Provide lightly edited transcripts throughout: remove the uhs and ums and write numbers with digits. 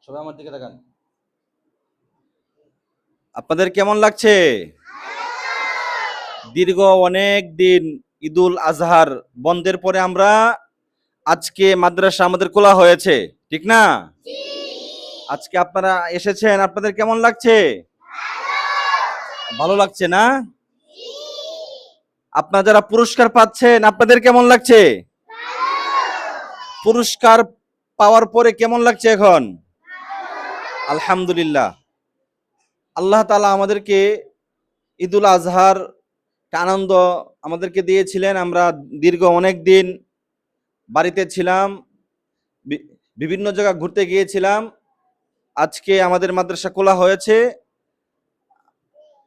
সবাই আমার দিকে তাকান। আপনাদের কেমন লাগছে? দীর্ঘ অনেক দিন ঈদুল আজহার বন্ধের পরে আমরা আজকে মাদ্রাসা আমাদের খোলা হয়েছে, ঠিক না? আজকে আপনারা এসেছেন, আপনাদের কেমন লাগছে? ভালো লাগছে না? আপনারা যারা পুরস্কার পাচ্ছেন আপনাদের কেমন লাগছে? পুরস্কার পাওয়ার পরে কেমন লাগছে এখন? আলহামদুলিল্লাহ। আল্লাহ তাআলা আমাদেরকে ঈদুল আজহার আনন্দ আমাদেরকে দিয়েছিলেন। আমরা দীর্ঘ অনেক দিন বাড়িতে ছিলাম, বিভিন্ন জায়গা ঘুরতে গিয়েছিলাম। আজকে আমাদের মাদ্রাসা খোলা হয়েছে,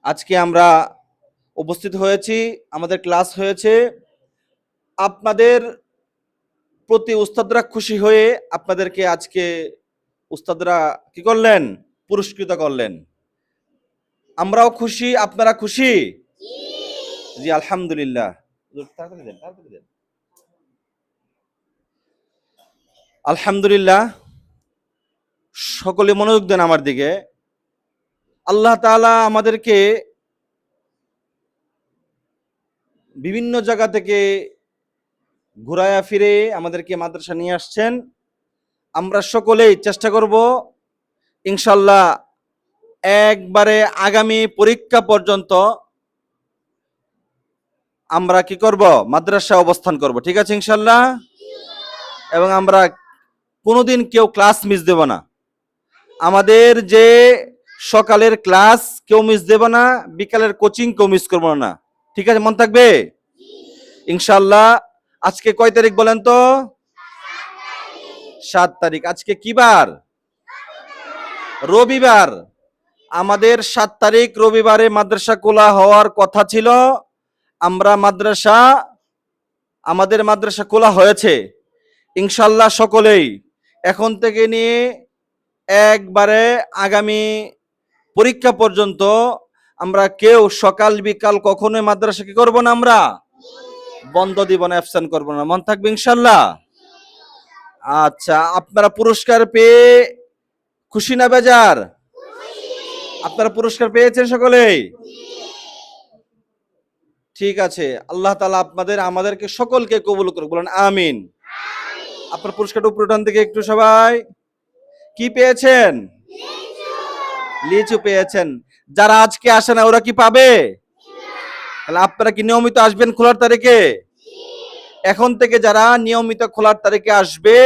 আজকে আমরা উপস্থিত হয়েছি, আমাদের ক্লাস হয়েছে। আপনাদের প্রতি উস্তাদরা খুশি হয়ে আপনাদেরকে আজকে উস্তাদরা কি করলেন? পুরস্কৃত করলেন। আমরাও খুশি, আপনারা খুশি? জি আলহামদুলিল্লাহ। আলহামদুলিল্লাহ। সকলে মনোযোগ দেন আমার দিকে। আল্লাহ তাআলা আমাদেরকে বিভিন্ন জায়গা থেকে ঘুরায়া ফিরে আমাদেরকে মাদ্রাসা নিয়ে আসছেন। আমরা সকলেই চেষ্টা করব ইনশাল্লাহ একবারে আগামী পরীক্ষা পর্যন্ত আমরা কি করব? মাদ্রাসা অবস্থান করব, ঠিক আছে ইনশাল্লাহ? এবং আমরা কোনোদিন কেউ ক্লাস মিস দেব না। আমাদের যে সকালের ক্লাস কেউ মিস দেব না, বিকালের কোচিং কেউ মিস করব না, ঠিক আছে? মন থাকবে ইনশাল্লাহ। আজকে কয় তারিখ বলেন তো? 7 তারিখ। আজকে কি বার? রবিবার। আমাদের 7 তারিখ রবিবারে মাদ্রাসা খোলা হওয়ার কথা ছিল। আমাদের মাদ্রাসা খোলা হয়েছে ইনশাল্লাহ। সকলেই এখন থেকে নিয়ে একবারে আগামী পরীক্ষা পর্যন্ত আমরা কেউ সকাল বিকাল কখনোই মাদ্রাসা কি করবো না, আমরা বন্ধ দিব না, অ্যাবসেন্ট করবো না। মন থাকবে ইনশাল্লাহ? আচ্ছা, আপনারা পুরস্কার পেয়ে খুশি না বেজার? আপনারা পুরস্কার পেয়েছেন সকলেই? ঠিক আছে, আল্লাহ তাআলা আমাদেরকে সকলকে কবুল করুক, বলেন আমিন। আপনার পুরস্কারটা উপরে উঠান থেকে একটু সবাই। কি পেয়েছেন? লিচু পেয়েছেন। যারা আজকে আসে না ওরা কি পাবে? তাহলে আপনারা কি নিয়মিত আসবেন খোলার তারিখে? এখন থেকে যারা নিয়মিত খোলার তারিখে আসবে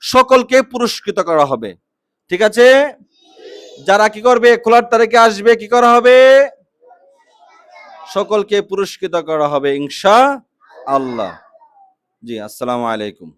সকলকে পুরস্কৃত করা হবে, ঠিক আছে? যারা কি করবে? খোলার তারিখে আসবে, কি করা হবে? সকলকে পুরস্কৃত করা হবে ইনশাআল্লাহ। জি, আসসালামু আলাইকুম।